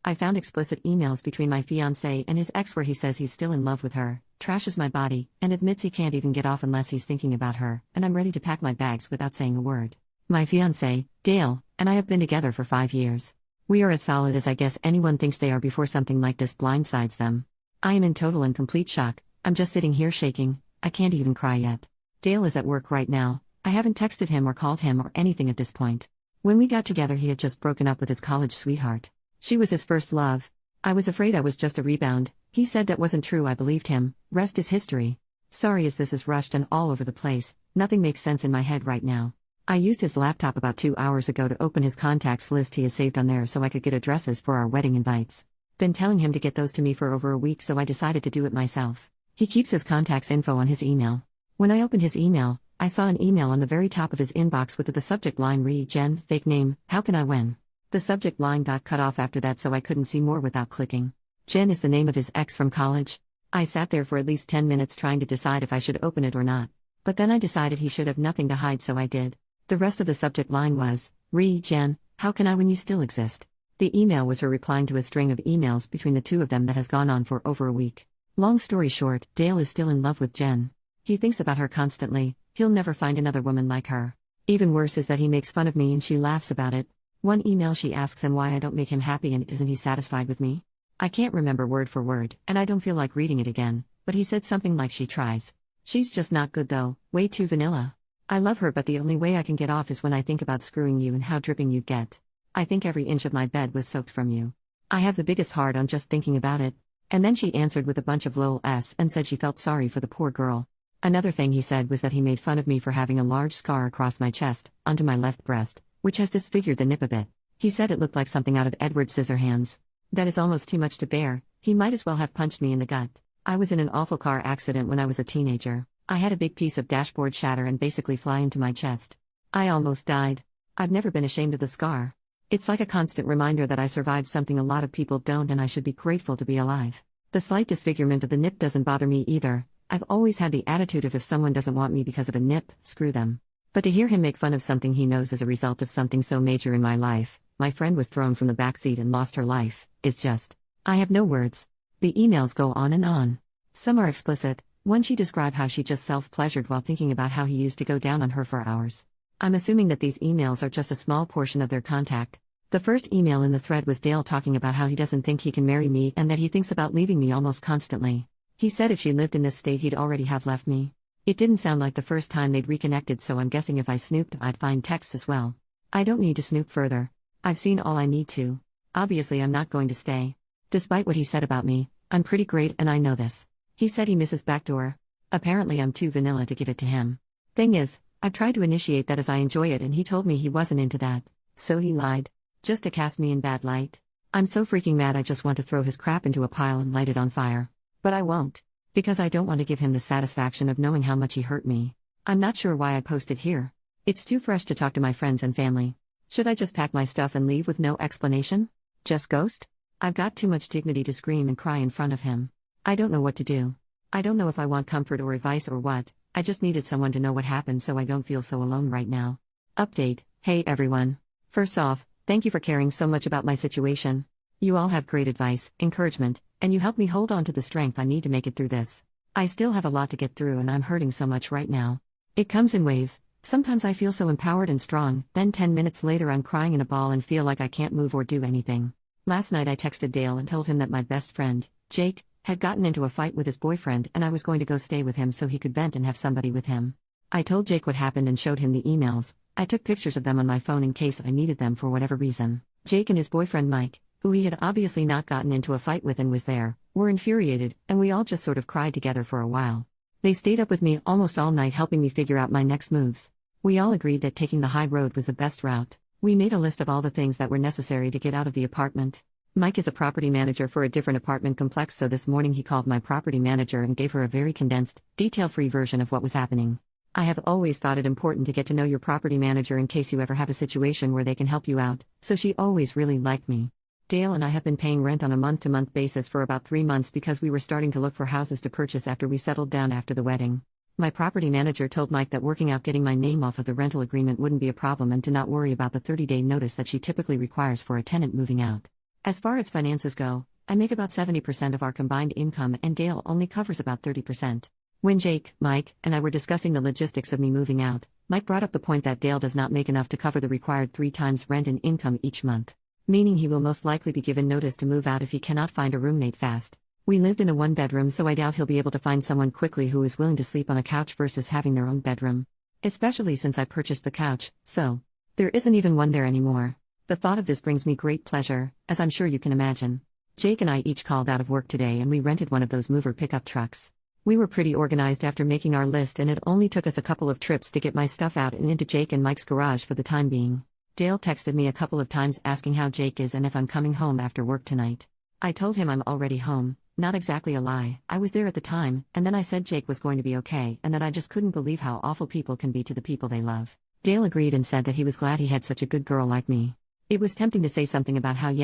I found explicit emails between my fiancé and his ex where he says he's still in love with her, trashes my body, and admits he can't even get off unless he's thinking about her, and I'm ready to pack my bags without saying a word. My fiancé, Dale, and I have been together for 5 years. We are as solid as I guess anyone thinks they are before something like this blindsides them. I am in total and complete shock. I'm just sitting here shaking. I can't even cry yet. Dale is at work right now. I haven't texted him or called him or anything at this point. When we got together, he had just broken up with his college sweetheart. She was his first love. I was afraid I was just a rebound. He said that wasn't true. I believed him. Rest is history. Sorry as this is rushed and all over the place. Nothing makes sense in my head right now. I used his laptop about 2 hours ago to open his contacts list he has saved on there so I could get addresses for our wedding invites. Been telling him to get those to me for over a week, so I decided to do it myself. He keeps his contacts info on his email. When I opened his email, I saw an email on the very top of his inbox with the subject line Jen, fake name, how can I win? The subject line got cut off after that, so I couldn't see more without clicking. Jen is the name of his ex from college. I sat there for at least 10 minutes trying to decide if I should open it or not. But then I decided he should have nothing to hide, so I did. The rest of the subject line was, Jen, how can I when you still exist? The email was her replying to a string of emails between the two of them that has gone on for over a week. Long story short, Dale is still in love with Jen. He thinks about her constantly. He'll never find another woman like her. Even worse is that he makes fun of me and she laughs about it. One email she asks him why I don't make him happy and isn't he satisfied with me? I can't remember word for word, and I don't feel like reading it again, but he said something like she tries. She's just not good though, way too vanilla. I love her, but the only way I can get off is when I think about screwing you and how dripping you'd get. I think every inch of my bed was soaked from you. I have the biggest heart on just thinking about it. And then she answered with a bunch of lol-s and said she felt sorry for the poor girl. Another thing he said was that he made fun of me for having a large scar across my chest, onto my left breast, which has disfigured the nip a bit. He said it looked like something out of Edward Scissorhands. That is almost too much to bear. He might as well have punched me in the gut. I was in an awful car accident when I was a teenager. I had a big piece of dashboard shatter and basically fly into my chest. I almost died. I've never been ashamed of the scar. It's like a constant reminder that I survived something a lot of people don't, and I should be grateful to be alive. The slight disfigurement of the nip doesn't bother me either. I've always had the attitude of if someone doesn't want me because of a nip, screw them. But to hear him make fun of something he knows is a result of something so major in my life, my friend was thrown from the backseat and lost her life, is just... I have no words. The emails go on and on. Some are explicit. One she described how she just self-pleasured while thinking about how he used to go down on her for hours. I'm assuming that these emails are just a small portion of their contact. The first email in the thread was Dale talking about how he doesn't think he can marry me and that he thinks about leaving me almost constantly. He said if she lived in this state he'd already have left me. It didn't sound like the first time they'd reconnected, so I'm guessing if I snooped I'd find texts as well. I don't need to snoop further. I've seen all I need to. Obviously I'm not going to stay. Despite what he said about me, I'm pretty great and I know this. He said he misses backdoor. Apparently I'm too vanilla to give it to him. Thing is, I've tried to initiate that as I enjoy it and he told me he wasn't into that. So he lied. Just to cast me in bad light. I'm so freaking mad I just want to throw his crap into a pile and light it on fire. But I won't. Because I don't want to give him the satisfaction of knowing how much he hurt me. I'm not sure why I posted here. It's too fresh to talk to my friends and family. Should I just pack my stuff and leave with no explanation? Just ghost? I've got too much dignity to scream and cry in front of him. I don't know what to do. I don't know if I want comfort or advice or what. I just needed someone to know what happened so I don't feel so alone right now. Update. Hey everyone. First off, thank you for caring so much about my situation. You all have great advice, encouragement, and you help me hold on to the strength I need to make it through this. I still have a lot to get through and I'm hurting so much right now. It comes in waves. Sometimes I feel so empowered and strong, then 10 minutes later I'm crying in a ball and feel like I can't move or do anything. Last night I texted Dale and told him that my best friend, Jake, had gotten into a fight with his boyfriend and I was going to go stay with him so he could vent and have somebody with him. I told Jake what happened and showed him the emails. I took pictures of them on my phone in case I needed them for whatever reason. Jake and his boyfriend Mike, who he had obviously not gotten into a fight with and was there, were infuriated, and we all just sort of cried together for a while. They stayed up with me almost all night helping me figure out my next moves. We all agreed that taking the high road was the best route. We made a list of all the things that were necessary to get out of the apartment. Mike is a property manager for a different apartment complex, so this morning he called my property manager and gave her a very condensed, detail-free version of what was happening. I have always thought it important to get to know your property manager in case you ever have a situation where they can help you out, so she always really liked me. Dale and I have been paying rent on a month-to-month basis for about 3 months because we were starting to look for houses to purchase after we settled down after the wedding. My property manager told Mike that working out getting my name off of the rental agreement wouldn't be a problem and to not worry about the 30-day notice that she typically requires for a tenant moving out. As far as finances go, I make about 70% of our combined income and Dale only covers about 30%. When Jake, Mike, and I were discussing the logistics of me moving out, Mike brought up the point that Dale does not make enough to cover the required 3 times rent and income each month. Meaning he will most likely be given notice to move out if he cannot find a roommate fast. We lived in a 1-bedroom, so I doubt he'll be able to find someone quickly who is willing to sleep on a couch versus having their own bedroom. Especially since I purchased the couch, so there isn't even one there anymore. The thought of this brings me great pleasure, as I'm sure you can imagine. Jake and I each called out of work today and we rented one of those mover pickup trucks. We were pretty organized after making our list, and it only took us a couple of trips to get my stuff out and into Jake and Mike's garage for the time being. Dale texted me a couple of times asking how Jake is and if I'm coming home after work tonight. I told him I'm already home, not exactly a lie, I was there at the time, and then I said Jake was going to be okay and that I just couldn't believe how awful people can be to the people they love. Dale agreed and said that he was glad he had such a good girl like me. It was tempting to say something about how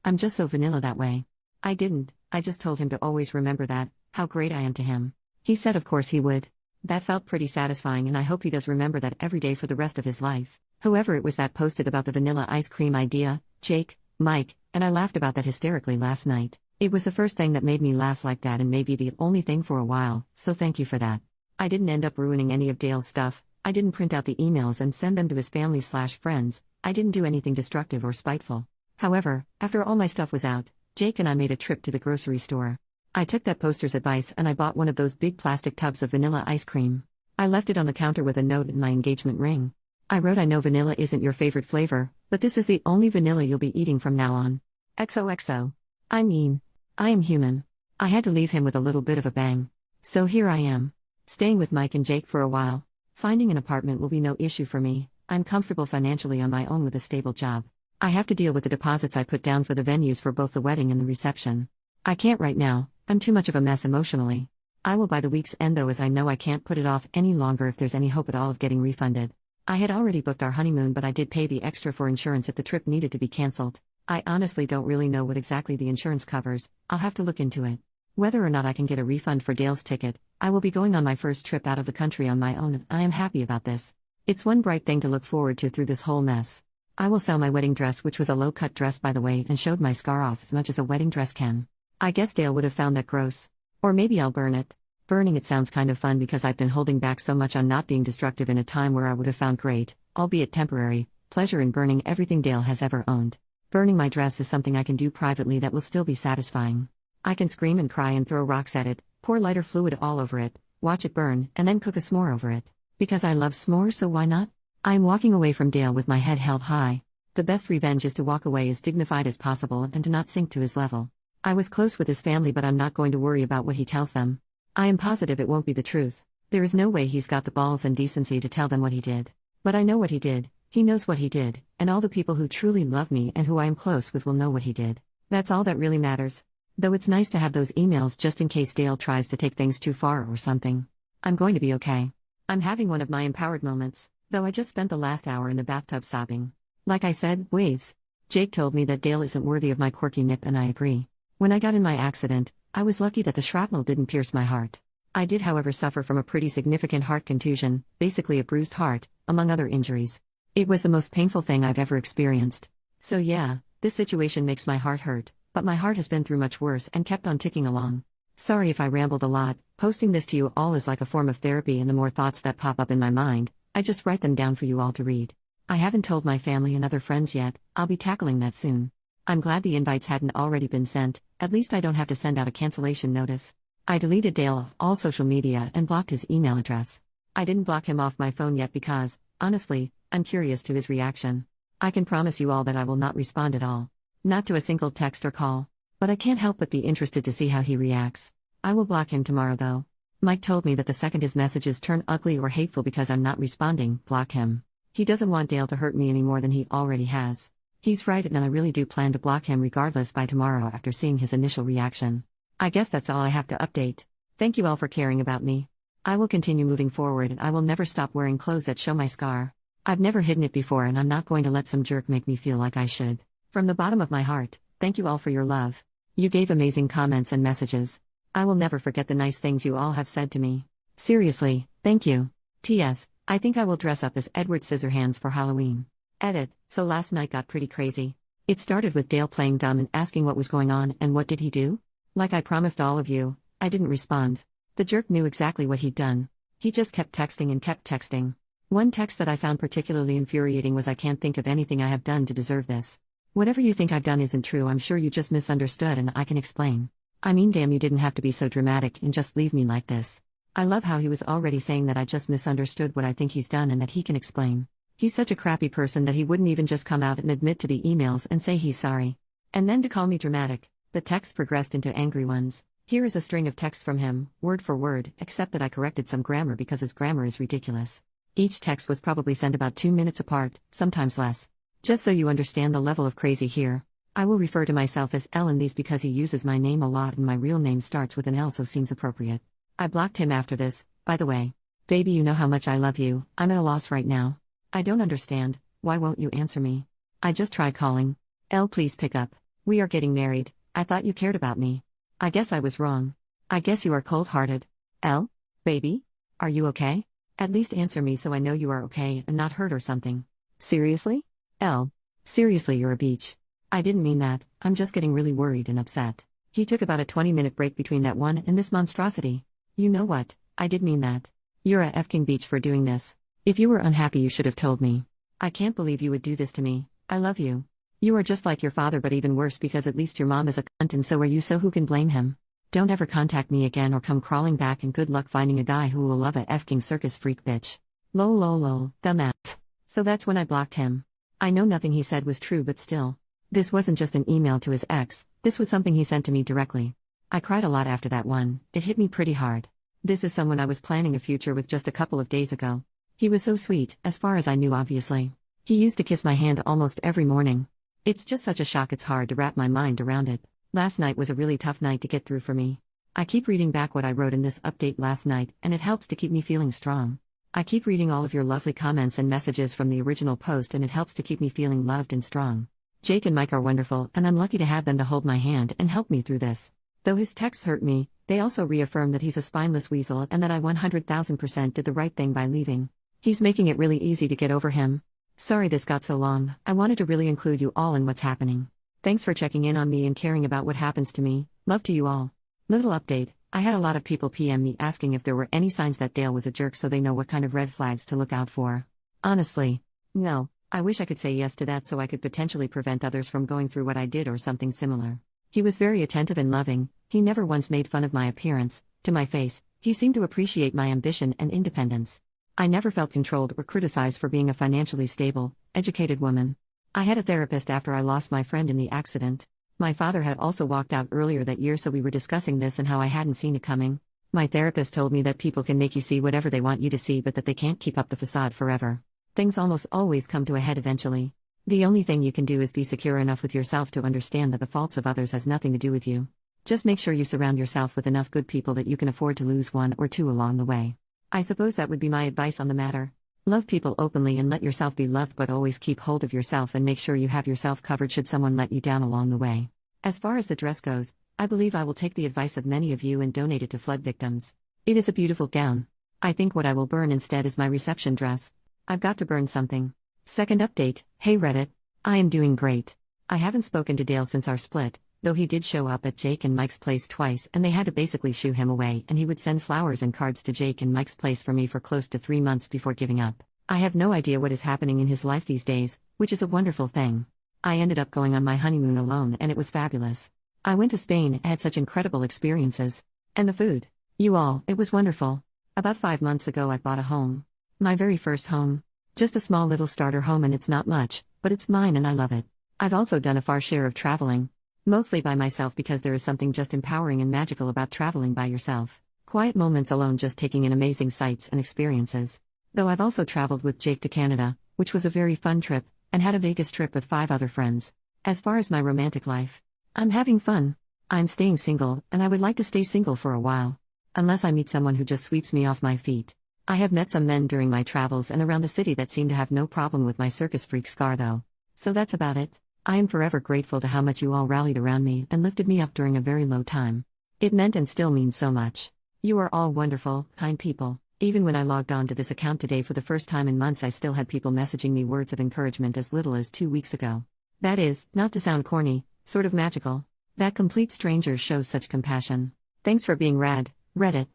I'm just so vanilla that way. I didn't, I just told him to always remember that, how great I am to him. He said of course he would. That felt pretty satisfying, and I hope he does remember that every day for the rest of his life. Whoever it was that posted about the vanilla ice cream idea, Jake, Mike, and I laughed about that hysterically last night. It was the first thing that made me laugh like that and maybe the only thing for a while, so thank you for that. I didn't end up ruining any of Dale's stuff. I didn't print out the emails and send them to his family/friends. I didn't do anything destructive or spiteful. However, after all my stuff was out, Jake and I made a trip to the grocery store. I took that poster's advice and I bought one of those big plastic tubs of vanilla ice cream. I left it on the counter with a note and my engagement ring. I wrote, I know vanilla isn't your favorite flavor, but this is the only vanilla you'll be eating from now on. XOXO. I mean, I am human. I had to leave him with a little bit of a bang. So here I am. Staying with Mike and Jake for a while. Finding an apartment will be no issue for me. I'm comfortable financially on my own with a stable job. I have to deal with the deposits I put down for the venues for both the wedding and the reception. I can't right now, I'm too much of a mess emotionally. I will by the week's end though, as I know I can't put it off any longer if there's any hope at all of getting refunded. I had already booked our honeymoon, but I did pay the extra for insurance if the trip needed to be cancelled. I honestly don't really know what exactly the insurance covers. I'll have to look into it. Whether or not I can get a refund for Dale's ticket, I will be going on my first trip out of the country on my own and I am happy about this. It's one bright thing to look forward to through this whole mess. I will sell my wedding dress, which was a low-cut dress by the way, and showed my scar off as much as a wedding dress can. I guess Dale would have found that gross. Or maybe I'll burn it. Burning it sounds kind of fun because I've been holding back so much on not being destructive in a time where I would have found great, albeit temporary, pleasure in burning everything Dale has ever owned. Burning my dress is something I can do privately that will still be satisfying. I can scream and cry and throw rocks at it, pour lighter fluid all over it, watch it burn, and then cook a s'more over it. Because I love s'mores, so why not? I am walking away from Dale with my head held high. The best revenge is to walk away as dignified as possible and to not sink to his level. I was close with his family, but I'm not going to worry about what he tells them. I am positive it won't be the truth. There is no way he's got the balls and decency to tell them what he did. But I know what he did, he knows what he did, and all the people who truly love me and who I am close with will know what he did. That's all that really matters. Though it's nice to have those emails just in case Dale tries to take things too far or something. I'm going to be okay. I'm having one of my empowered moments, though I just spent the last hour in the bathtub sobbing. Like I said, waves. Jake told me that Dale isn't worthy of my quirky nip, and I agree. When I got in my accident, I was lucky that the shrapnel didn't pierce my heart. I did, however, suffer from a pretty significant heart contusion, basically a bruised heart, among other injuries. It was the most painful thing I've ever experienced. So yeah, this situation makes my heart hurt, but my heart has been through much worse and kept on ticking along. Sorry if I rambled a lot. Posting this to you all is like a form of therapy, and the more thoughts that pop up in my mind, I just write them down for you all to read. I haven't told my family and other friends yet. I'll be tackling that soon. I'm glad the invites hadn't already been sent, at least I don't have to send out a cancellation notice. I deleted Dale off all social media and blocked his email address. I didn't block him off my phone yet because, honestly, I'm curious to his reaction. I can promise you all that I will not respond at all. Not to a single text or call. But I can't help but be interested to see how he reacts. I will block him tomorrow though. Mike told me that the second his messages turn ugly or hateful because I'm not responding, block him. He doesn't want Dale to hurt me any more than he already has. He's right, and I really do plan to block him regardless by tomorrow after seeing his initial reaction. I guess that's all I have to update. Thank you all for caring about me. I will continue moving forward, and I will never stop wearing clothes that show my scar. I've never hidden it before, and I'm not going to let some jerk make me feel like I should. From the bottom of my heart, thank you all for your love. You gave amazing comments and messages. I will never forget the nice things you all have said to me. Seriously, thank you. P.S. I think I will dress up as Edward Scissorhands for Halloween. Edit. So last night got pretty crazy. It started with Dale playing dumb and asking what was going on, and what did he do? Like I promised all of you, I didn't respond. The jerk knew exactly what he'd done. He just kept texting and kept texting. One text that I found particularly infuriating was, "I can't think of anything I have done to deserve this. Whatever you think I've done isn't true. I'm sure you just misunderstood and I can explain. I mean, damn, you didn't have to be so dramatic and just leave me like this." I love how he was already saying that I just misunderstood what I think he's done and that he can explain. He's such a crappy person that he wouldn't even just come out and admit to the emails and say he's sorry. And then to call me dramatic. The texts progressed into angry ones. Here is a string of texts from him, word for word, except that I corrected some grammar because his grammar is ridiculous. Each text was probably sent about 2 minutes apart, sometimes less. Just so you understand the level of crazy here, I will refer to myself as L in these because he uses my name a lot and my real name starts with an L, so seems appropriate. I blocked him after this, by the way. Baby, you know how much I love you. I'm at a loss right now. I don't understand. Why won't you answer me? I just tried calling. L, please pick up. We are getting married. I thought you cared about me. I guess I was wrong. I guess you are cold-hearted. L? Baby? Are you okay? At least answer me so I know you are okay and not hurt or something. Seriously? L. Seriously, you're a beach. I didn't mean that. I'm just getting really worried and upset. He took about a 20-minute break between that one and this monstrosity. You know what? I did mean that. You're a f***ing beach for doing this. If you were unhappy, you should have told me. I can't believe you would do this to me. I love you. You are just like your father, but even worse because at least your mom is a cunt and so are you, so who can blame him? Don't ever contact me again or come crawling back, and good luck finding a guy who will love a f***ing circus freak bitch. Lol lol lol, dumbass. So that's when I blocked him. I know nothing he said was true, but still. This wasn't just an email to his ex, this was something he sent to me directly. I cried a lot after that one. It hit me pretty hard. This is someone I was planning a future with just a couple of days ago. He was so sweet, as far as I knew, obviously. He used to kiss my hand almost every morning. It's just such a shock, it's hard to wrap my mind around it. Last night was a really tough night to get through for me. I keep reading back what I wrote in this update last night, and it helps to keep me feeling strong. I keep reading all of your lovely comments and messages from the original post, and it helps to keep me feeling loved and strong. Jake and Mike are wonderful, and I'm lucky to have them to hold my hand and help me through this. Though his texts hurt me, they also reaffirm that he's a spineless weasel and that I 100,000% did the right thing by leaving. He's making it really easy to get over him. Sorry this got so long. I wanted to really include you all in what's happening. Thanks for checking in on me and caring about what happens to me. Love to you all. Little update. I had a lot of people PM me asking if there were any signs that Dale was a jerk so they know what kind of red flags to look out for. Honestly, no. I wish I could say yes to that so I could potentially prevent others from going through what I did or something similar. He was very attentive and loving. He never once made fun of my appearance. To my face, he seemed to appreciate my ambition and independence. I never felt controlled or criticized for being a financially stable, educated woman. I had a therapist after I lost my friend in the accident. My father had also walked out earlier that year, so we were discussing this and how I hadn't seen it coming. My therapist told me that people can make you see whatever they want you to see, but that they can't keep up the facade forever. Things almost always come to a head eventually. The only thing you can do is be secure enough with yourself to understand that the faults of others has nothing to do with you. Just make sure you surround yourself with enough good people that you can afford to lose one or two along the way. I suppose that would be my advice on the matter. Love people openly and let yourself be loved, but always keep hold of yourself and make sure you have yourself covered should someone let you down along the way. As far as the dress goes, I believe I will take the advice of many of you and donate it to flood victims. It is a beautiful gown. I think what I will burn instead is my reception dress. I've got to burn something. Second update. Hey Reddit. I am doing great. I haven't spoken to Dale since our split, though he did show up at Jake and Mike's place twice and they had to basically shoo him away, and he would send flowers and cards to Jake and Mike's place for me for close to 3 months before giving up. I have no idea what is happening in his life these days, which is a wonderful thing. I ended up going on my honeymoon alone and it was fabulous. I went to Spain and had such incredible experiences. And the food. You all, it was wonderful. About 5 months ago I bought a home. My very first home. Just a small little starter home, and it's not much, but it's mine and I love it. I've also done a fair share of traveling. Mostly by myself because there is something just empowering and magical about traveling by yourself. Quiet moments alone, just taking in amazing sights and experiences. Though I've also traveled with Jake to Canada, which was a very fun trip, and had a Vegas trip with 5 other friends. As far as my romantic life, I'm having fun. I'm staying single, and I would like to stay single for a while. Unless I meet someone who just sweeps me off my feet. I have met some men during my travels and around the city that seem to have no problem with my circus freak scar though. So that's about it. I am forever grateful to how much you all rallied around me and lifted me up during a very low time. It meant and still means so much. You are all wonderful, kind people. Even when I logged on to this account today for the first time in months, I still had people messaging me words of encouragement as little as 2 weeks ago. That is, not to sound corny, sort of magical. That complete stranger shows such compassion. Thanks for being rad, Reddit.